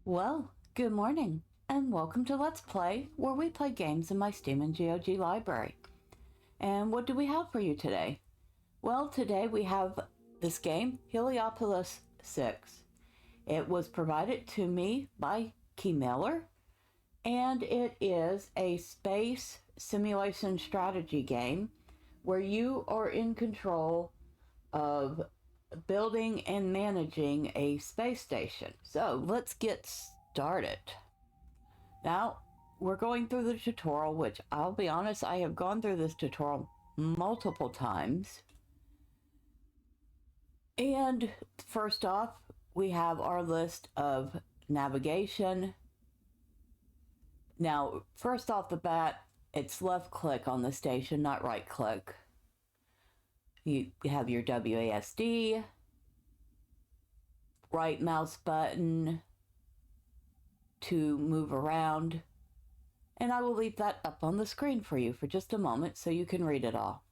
Well, good morning, and welcome to Let's Play, where we play games in my Steam and GOG library. And what do we have for you today? Well, today we have this game, Heliopolis 6. It was provided to me by KeyMailer, and it is a space simulation strategy game where you are in control of building and managing a space station. So let's get started. Now, we're going through the tutorial, which I'll be honest, I have gone through this tutorial multiple times. And first off, we have our list of navigation. Now, first off the bat, it's left click on the station, not right click. You have your WASD, right mouse button to move around, and I will leave that up on the screen for you for just a moment so you can read it all.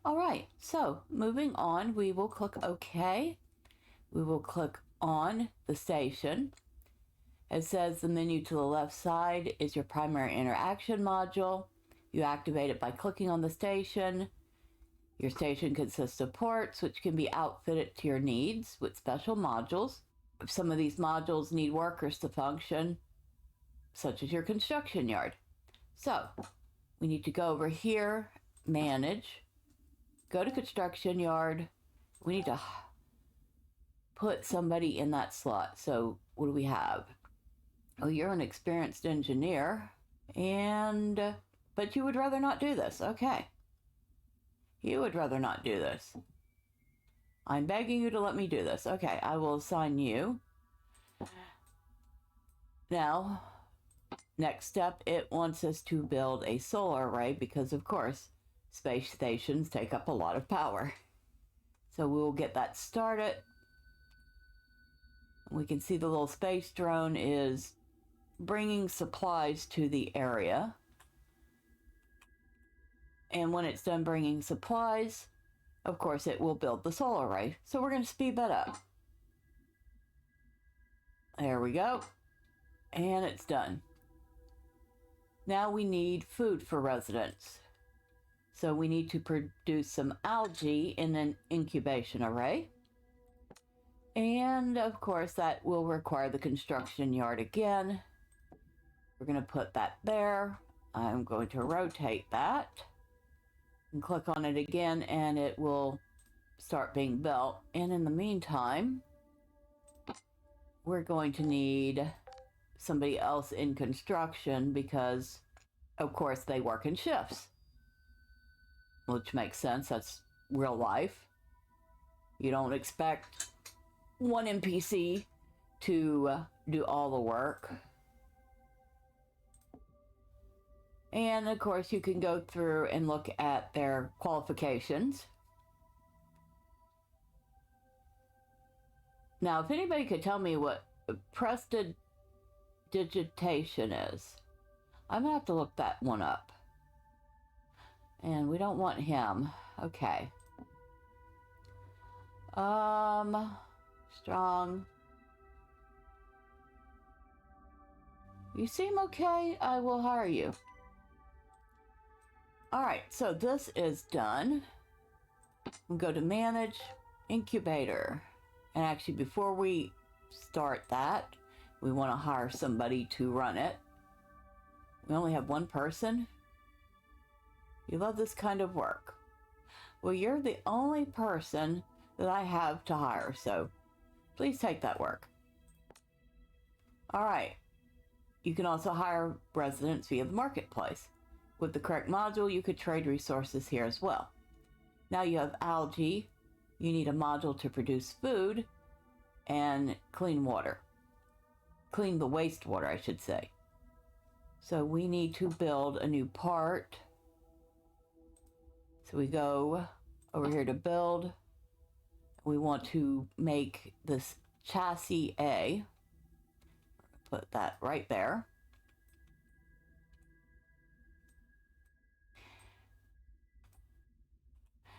Alright, so moving on, we will click OK. We will click on the station. It says the menu to the left side is your primary interaction module. You activate it by clicking on the station. Your station consists of ports, which can be outfitted to your needs with special modules. Some of these modules need workers to function, such as your construction yard. So, we need to go over here, manage, go to construction yard. We need to put somebody in that slot. So, what do we have? Oh, you're an experienced engineer, but you would rather not do this. Okay. You would rather not do this. I'm begging you to let me do this. Okay, I will assign you. Now, next step, it wants us to build a solar array because, of course, space stations take up a lot of power. So we will get that started. We can see the little space drone is bringing supplies to the area. And when it's done bringing supplies, of course, it will build the solar array. So we're going to speed that up. There we go. And it's done. Now we need food for residents. So we need to produce some algae in an incubation array. And of course, that will require the construction yard again. We're going to put that there. I'm going to rotate that. And click on it again and it will start being built. And in the meantime, we're going to need somebody else in construction because, of course, they work in shifts. Which makes sense. That's real life. You don't expect one NPC to do all the work. And of course, you can go through and look at their qualifications. Now, if anybody could tell me what prestidigitation is, I'm going to have to look that one up. And we don't want him. Okay. Strong. You seem okay. I will hire you. Alright, so this is done. We'll go to manage, incubator. And actually, before we start that, we want to hire somebody to run it. We only have one person. You love this kind of work. Well, you're the only person that I have to hire, so please take that work. Alright. You can also hire residents via the marketplace. With the correct module, you could trade resources here as well. Now you have algae. You need a module to produce food and clean water. Clean the wastewater, I should say. So we need to build a new part. So we go over here to build. We want to make this chassis A. Put that right there.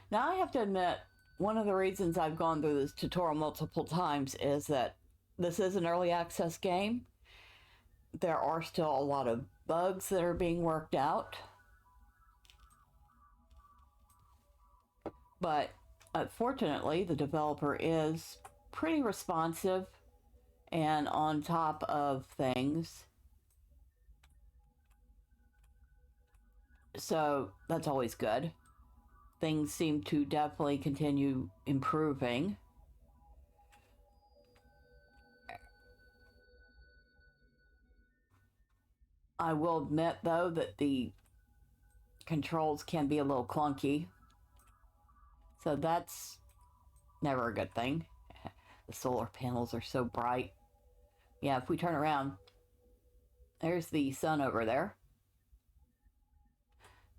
Now I have to admit, one of the reasons I've gone through this tutorial multiple times is that this is an early access game. There are still a lot of bugs that are being worked out. But fortunately, the developer is pretty responsive and on top of things. So that's always good. Things seem to definitely continue improving. I will admit, though, that the controls can be a little clunky. So that's never a good thing. The solar panels are so bright. Yeah, if we turn around, there's the sun over there.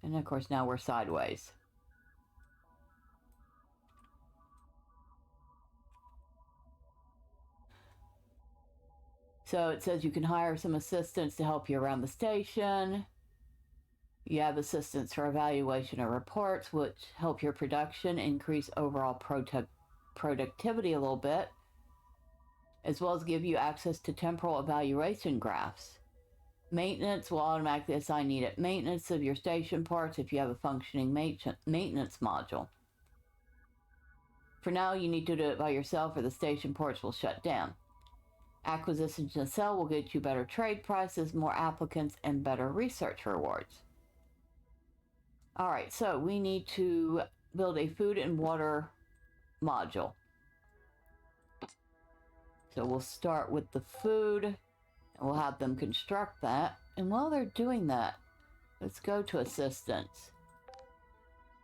And of course, now we're sideways. So it says you can hire some assistants to help you around the station. You have assistants for evaluation of reports, which help your production increase overall productivity a little bit, as well as give you access to temporal evaluation graphs. Maintenance will automatically assign needed maintenance of your station parts if you have a functioning maintenance module. For now, you need to do it by yourself or the station ports will shut down. Acquisitions to sell will get you better trade prices, more applicants, and better research rewards. All right, so we need to build a food and water module. So we'll start with the food, and we'll have them construct that. And while they're doing that, let's go to assistance.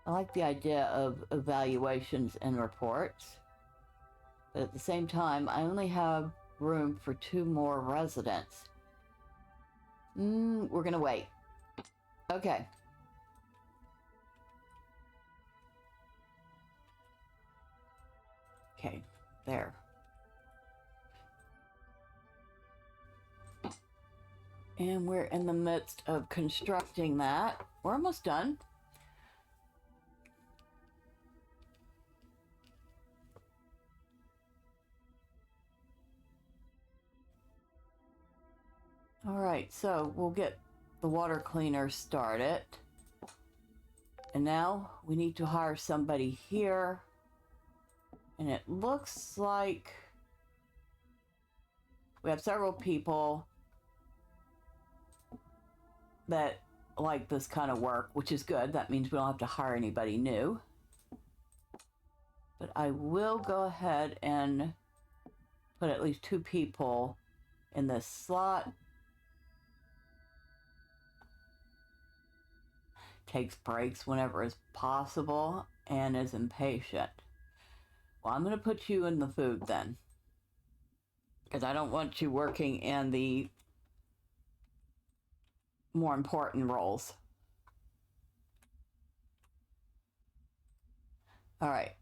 I like the idea of evaluations and reports, but at the same time, I only have room for 2 more residents. We're gonna wait. Okay. Okay, there. And we're in the midst of constructing that. We're almost done. All right, so we'll get the water cleaner started. And now we need to hire somebody here. And it looks like we have several people that like this kind of work, which is good. That means we don't have to hire anybody new. But I will go ahead and put at least 2 people in this slot. Takes breaks whenever is possible and is impatient. Well, I'm going to put you in the food then, because I don't want you working in the more important roles. All right,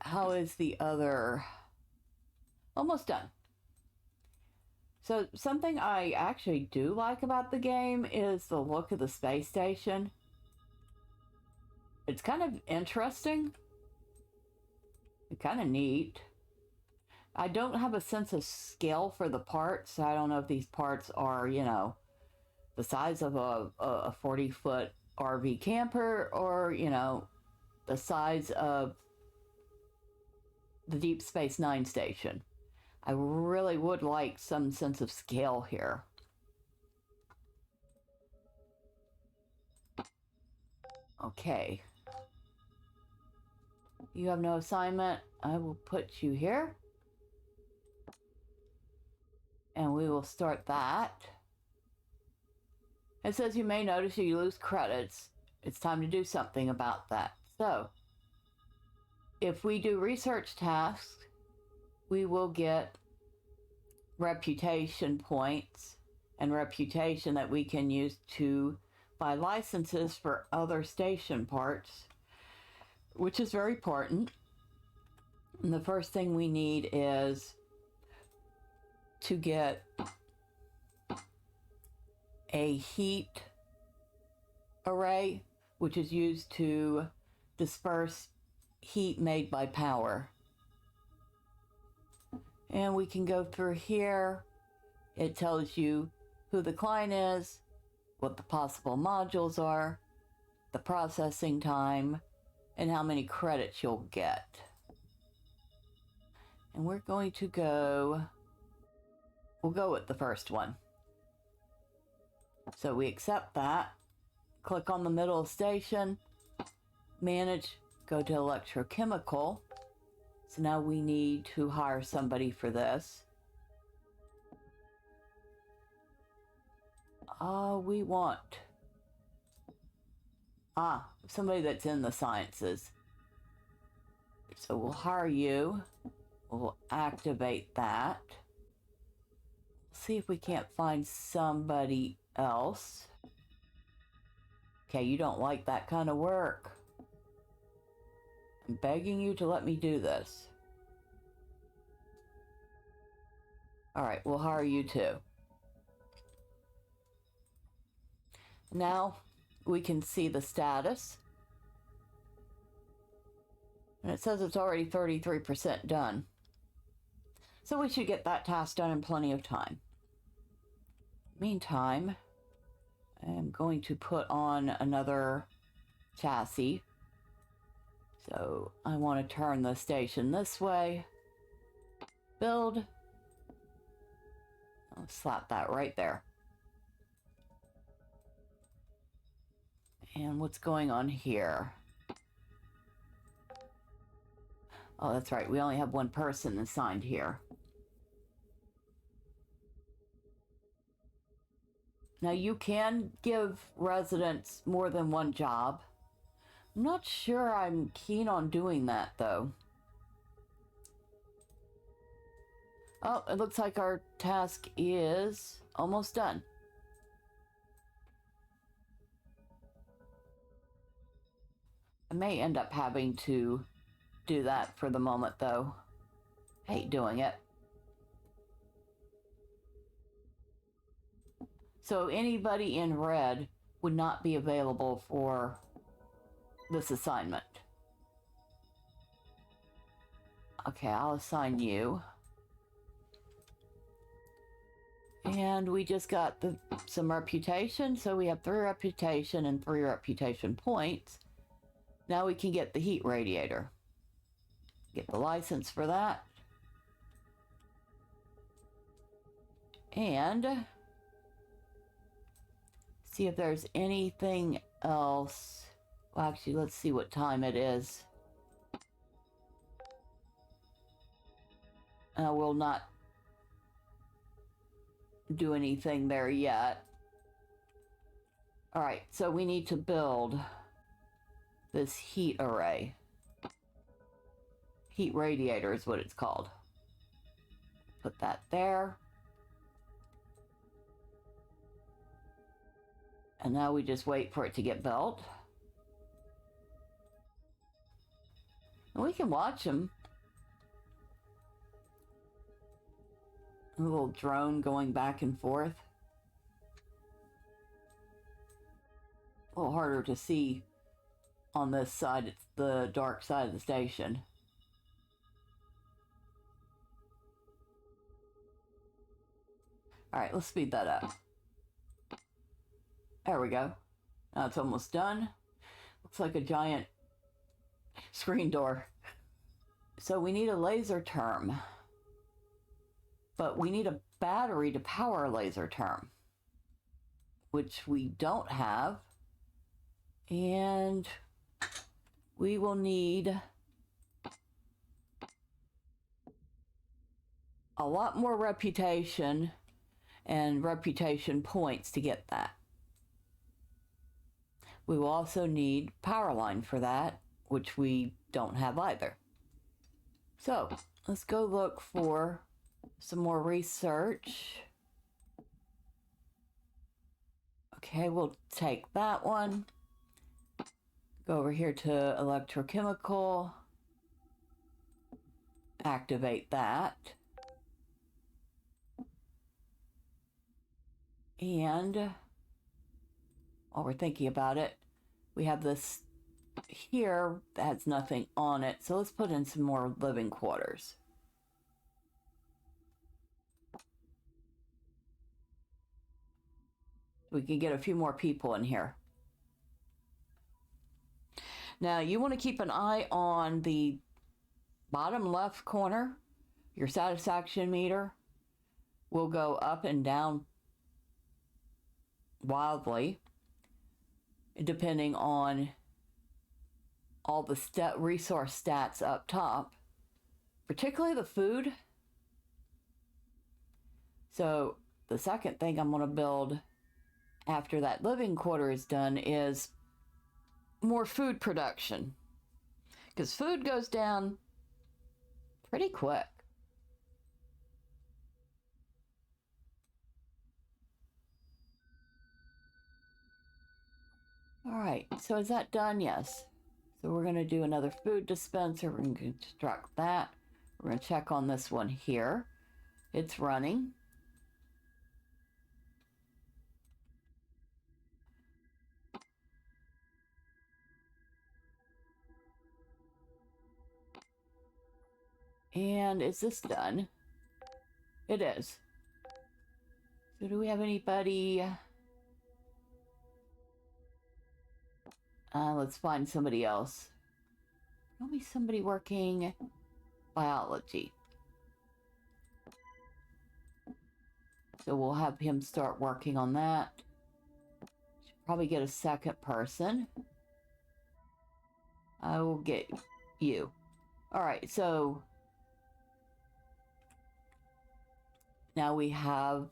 how is the other? Almost done. So something I actually do like about the game is the look of the space station. It's kind of interesting. It's kind of neat. I don't have a sense of scale for the parts. So I don't know if these parts are, you know, the size of a 40-foot RV camper or, you know, the size of the Deep Space Nine station. I really would like some sense of scale here. Okay. You have no assignment. I will put you here. And we will start that. It says you may notice you lose credits. It's time to do something about that. So, if we do research tasks, we will get reputation points and reputation that we can use to buy licenses for other station parts, which is very important. And the first thing we need is to get a heat array, which is used to disperse heat made by power. And we can go through here. It tells you who the client is, what the possible modules are, the processing time, and how many credits you'll get. And we're going to go, we'll go with the first one. So we accept that, click on the middle station, manage, go to electrochemical. So now we need to hire somebody for this. We want somebody that's in the sciences. So we'll hire you. We'll activate that. See if we can't find somebody else. Okay, you don't like that kind of work. I'm begging you to let me do this. All right, we'll hire you too. Now we can see the status. And it says it's already 33% done. So we should get that task done in plenty of time. Meantime, I'm going to put on another chassis. So I want to turn the station this way. Build. I'll slap that right there. And what's going on here? Oh, that's right. We only have one person assigned here. Now you can give residents more than one job. I'm not sure I'm keen on doing that though. Oh, it looks like our task is almost done. I may end up having to do that for the moment though. Hate doing it. So anybody in red would not be available for this assignment. Okay, I'll assign you. And we just got some reputation, so we have 3 reputation and 3 reputation points. Now we can get the heat radiator. Get the license for that. And see if there's anything else. Well, actually, let's see what time it is. We'll not do anything there yet. All right, so we need to build this heat array. Heat radiator is what it's called. Put that there. And now we just wait for it to get built. And we can watch them. A little drone going back and forth. A little harder to see on this side. It's the dark side of the station. All right, let's speed that up. There we go. Now it's almost done. Looks like a giant screen door. So we need a laser term. But we need a battery to power a laser term, which we don't have. And we will need a lot more reputation and reputation points to get that. We will also need power line for that, which we don't have either. So let's go look for some more research. Okay, we'll take that one. Go over here to electrochemical. Activate that. And while we're thinking about it, we have this here has nothing on it, so let's put in some more living quarters. We can get a few more people in here. Now you want to keep an eye on the bottom left corner. Your satisfaction meter will go up and down wildly depending on all the resource stats up top, particularly the food. So the second thing I'm going to build after that living quarter is done is more food production, because food goes down pretty quick. All right, so is that done? Yes. So we're going to do another food dispenser. We're going to construct that. We're going to check on this one here. It's running. And is this done? It is. So do we have anybody? Let's find somebody else. Probably somebody working biology. So we'll have him start working on that. Should probably get a second person. I will get you. All right, so now we have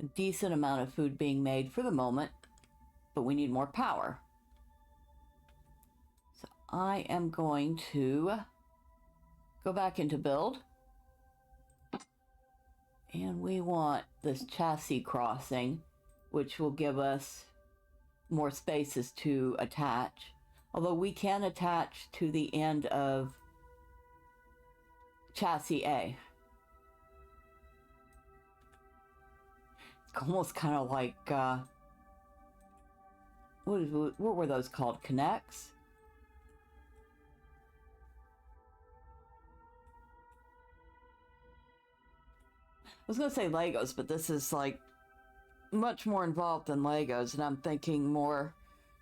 a decent amount of food being made for the moment, but we need more power. So I am going to go back into build. And we want this chassis crossing, which will give us more spaces to attach. Although we can attach to the end of chassis A. It's almost kind of like, what were those called? Connects? I was going to say Legos, but this is like much more involved than Legos, and I'm thinking more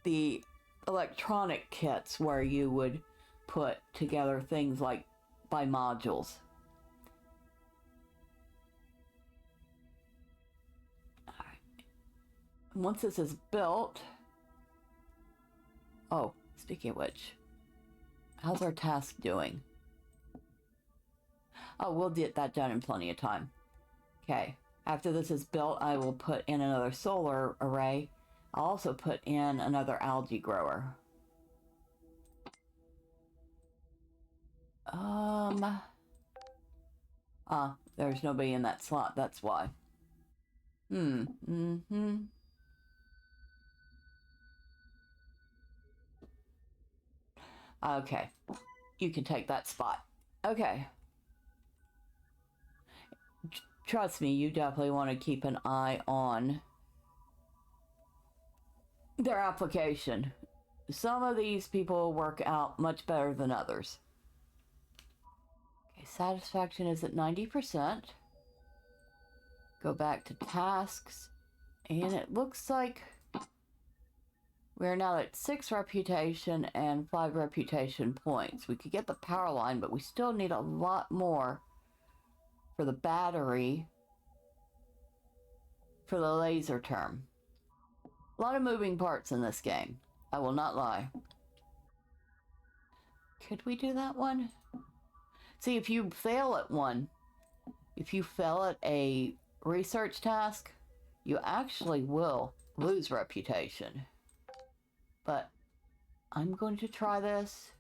the electronic kits where you would put together things like by modules. All right. Once this is built, oh, speaking of which, how's our task doing? Oh, we'll get that done in plenty of time. Okay, after this is built, I will put in another solar array. I'll also put in another algae grower. There's nobody in that slot, that's why. Okay, you can take that spot. Okay. Trust me, you definitely want to keep an eye on their application. Some of these people work out much better than others. Okay, satisfaction is at 90%. Go back to tasks, and it looks like we're now at 6 reputation and 5 reputation points. We could get the power line, but we still need a lot more for the battery for the laser term. A lot of moving parts in this game, I will not lie. Could we do that one? See, if you fail at one, if you fail at a research task, you actually will lose reputation. But I'm going to try this.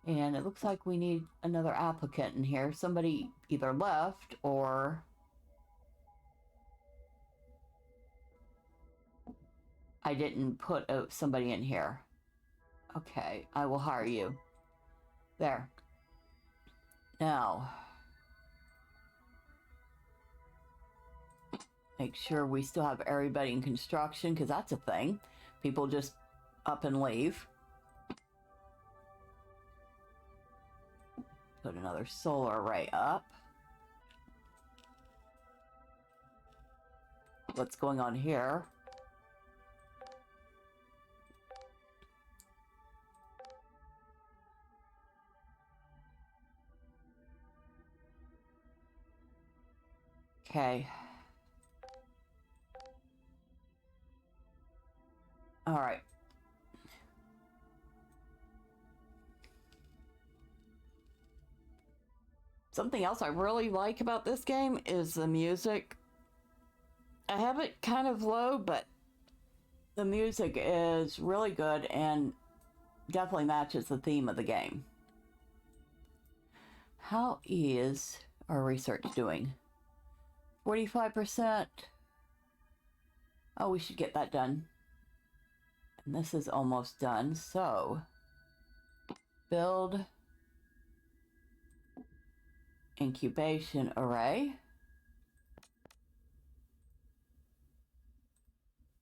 And it looks like we need another applicant in here. Somebody either left or I didn't put somebody in here. Okay, I will hire you. There. Now, make sure we still have everybody in construction, because that's a thing. People just up and leave. Put another solar array up. What's going on here? Okay. All right. Something else I really like about this game is the music. I have it kind of low, but the music is really good and definitely matches the theme of the game. How is our research doing? 45%. Oh, we should get that done. And this is almost done, so build incubation array.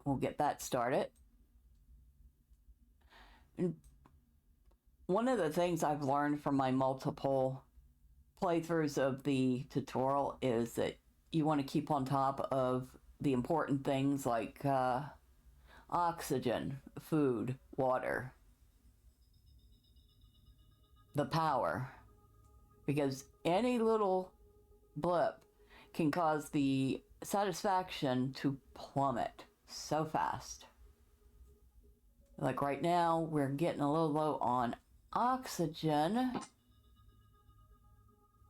We'll get that started. And one of the things I've learned from my multiple playthroughs of the tutorial is that you want to keep on top of the important things like oxygen, food, water, the power, because any little blip can cause the satisfaction to plummet so fast. Like right now, we're getting a little low on oxygen,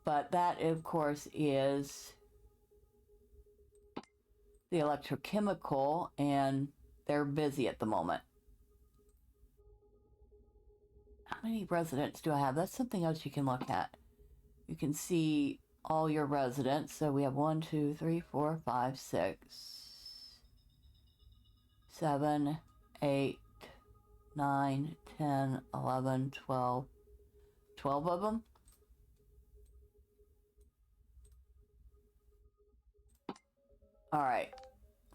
but that, of course, is the electrochemical, and they're busy at the moment. How many residents do I have? That's something else you can look at. You can see all your residents. So we have 1, 2, 3, 4, 5, 6, 7, 8, 9, 10, 11, 12. 12 of them. All right.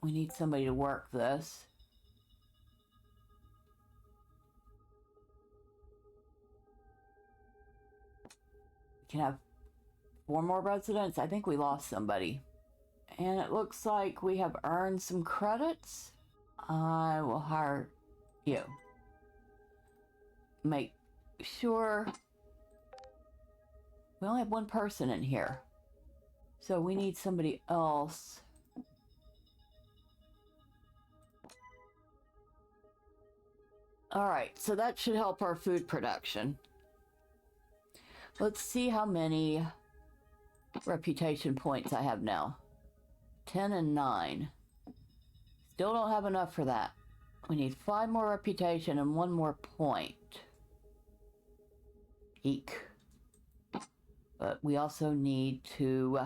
We need somebody to work this. We can have 4 more residents. I think we lost somebody. And it looks like we have earned some credits. I will hire you. Make sure we only have 1 person in here. So we need somebody else. All right, so that should help our food production. Let's see how many reputation points I have now. 10 and 9. Still don't have enough for that. We need 5 more reputation and 1 more point. Eek. But we also need to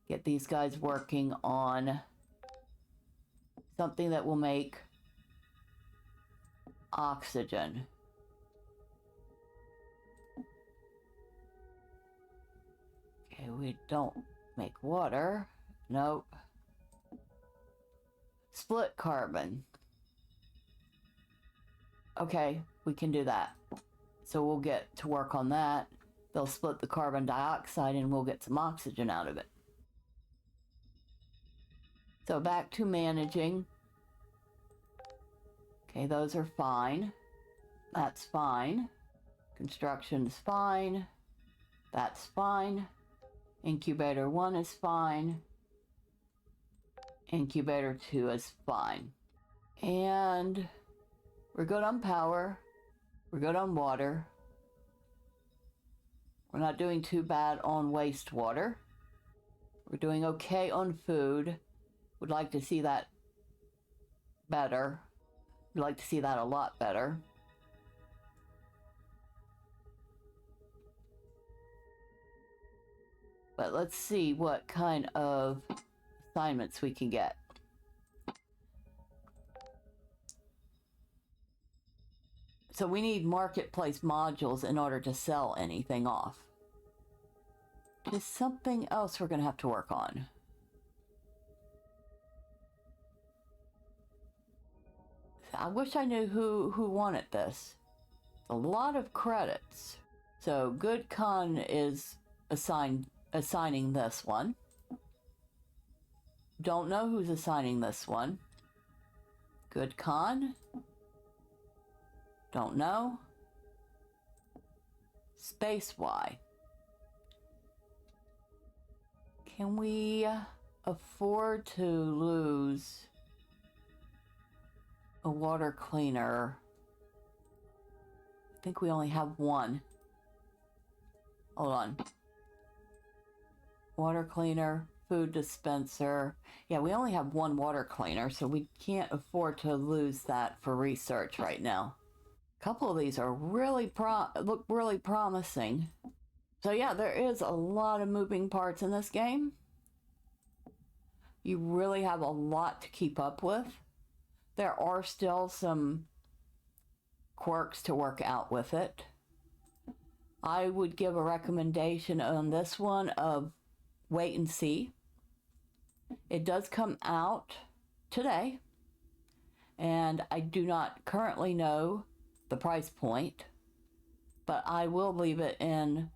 get these guys working on something that will make oxygen. Okay, we don't make water. Nope. Split carbon. Okay, we can do that. So we'll get to work on that. They'll split the carbon dioxide and we'll get some oxygen out of it. So back to managing. Okay, those are fine. That's fine. Construction's fine. That's fine. Incubator 1 is fine. Incubator 2 is fine. And we're good on power. We're good on water. We're not doing too bad on wastewater. We're doing okay on food. Would like to see that better. Would like to see that a lot better. But let's see what kind of assignments we can get. So we need marketplace modules in order to sell anything off. There's something else we're going to have to work on. I wish I knew who wanted this. A lot of credits. So Good Con is assigning this one. Don't know who's assigning this one. Good Con. Don't know. Space Y. Can we afford to lose a water cleaner? I think we only have one. Hold on. Water cleaner, food dispenser. Yeah, we only have one water cleaner, so we can't afford to lose that for research right now. A couple of these are really look really promising. So yeah, there is a lot of moving parts in this game. You really have a lot to keep up with. There are still some quirks to work out with it. I would give a recommendation on this one of wait and see. It does come out today, and I do not currently know the price point, but I will leave it in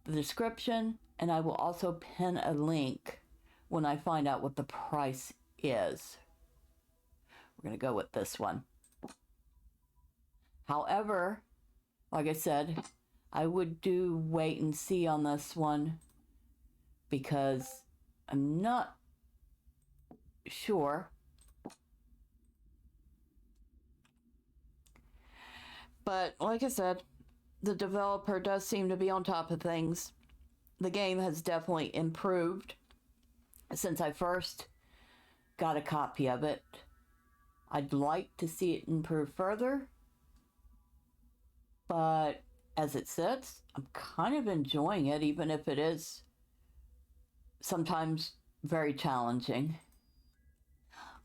the description, and I will also pin a link when I find out what the price is. We're going to go with this one. However, like I said, I would do wait and see on this one because I'm not sure. But like I said, the developer does seem to be on top of things. The game has definitely improved since I first got a copy of it. I'd like to see it improve further, but as it sits, I'm kind of enjoying it, even if it is sometimes very challenging.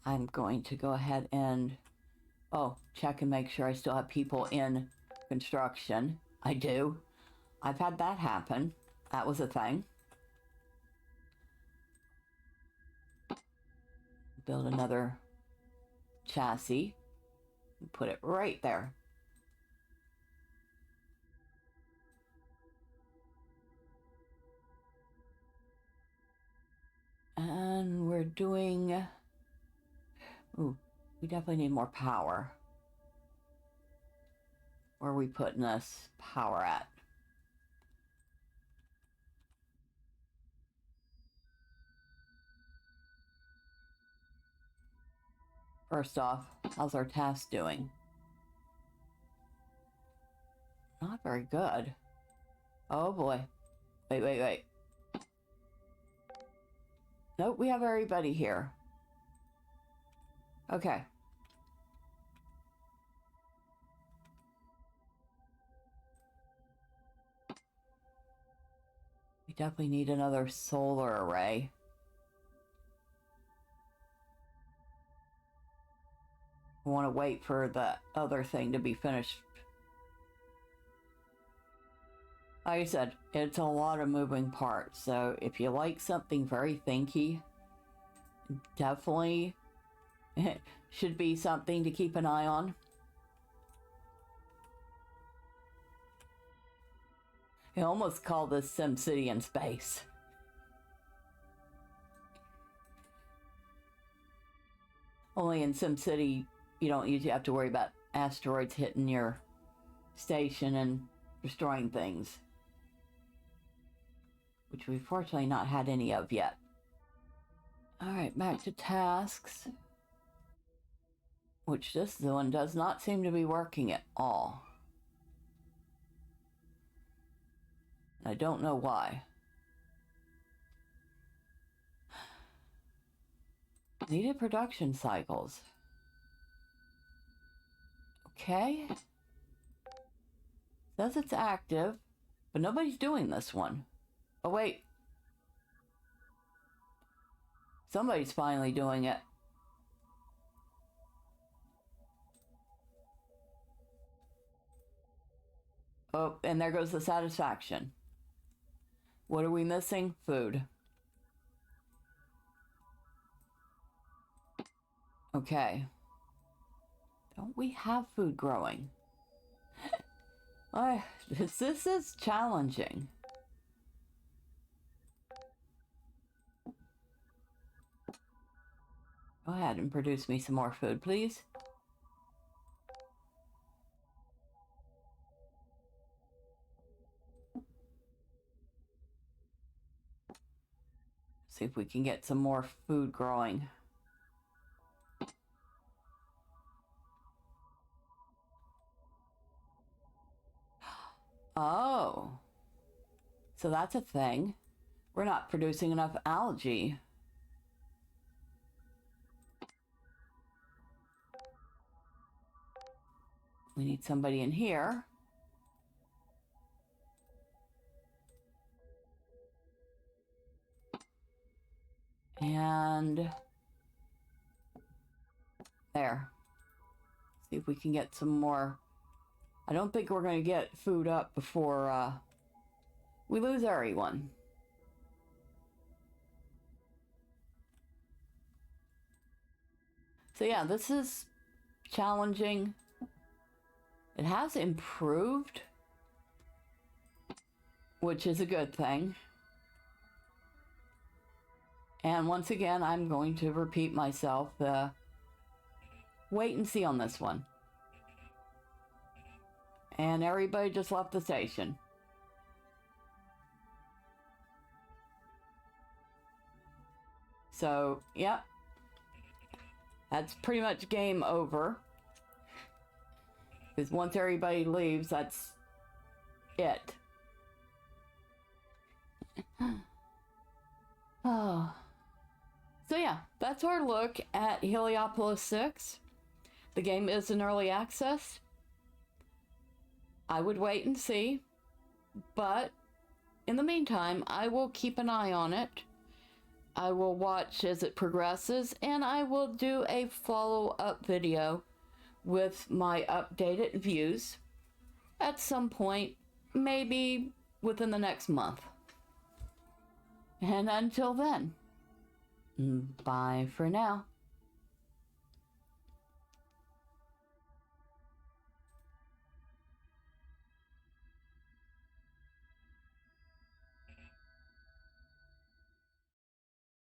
I'm going to go ahead and check and make sure I still have people in construction. I do. I've had that happen. That was a thing. Build another chassis. Put it right there. And we're doing... Ooh, we definitely need more power. Where are we putting this power at? First off, how's our task doing? Not very good. Oh boy. Wait. Nope, we have everybody here. Okay. We definitely need another solar array. I want to wait for the other thing to be finished. Like I said, it's a lot of moving parts, so if you like something very thinky, definitely should be something to keep an eye on. I almost call this SimCity in space. Only in SimCity, you don't usually have to worry about asteroids hitting your station and destroying things, which we've fortunately not had any of yet. Alright, back to tasks. Which this one does not seem to be working at all. I don't know why. Needed production cycles. Okay. Says it's active, but nobody's doing this one. Oh wait. Somebody's finally doing it. Oh, and there goes the satisfaction. What are we missing? Food. Okay. Don't we have food growing? This is challenging. Go ahead and produce me some more food, please. See if we can get some more food growing. Oh, so that's a thing. We're not producing enough algae. We need somebody in here. And there. See if we can get some more. I don't think we're going to get food up before we lose everyone. So yeah, this is challenging. It has improved, which is a good thing. And once again, I'm going to repeat myself. Wait and see on this one. And everybody just left the station. So, yeah. That's pretty much game over. Because once everybody leaves, that's it. Oh. So yeah, that's our look at Heliopolis 6. The game is in early access. I would wait and see, but in the meantime, I will keep an eye on it. I will watch as it progresses, and I will do a follow-up video with my updated views at some point, maybe within the next month. And until then, bye for now.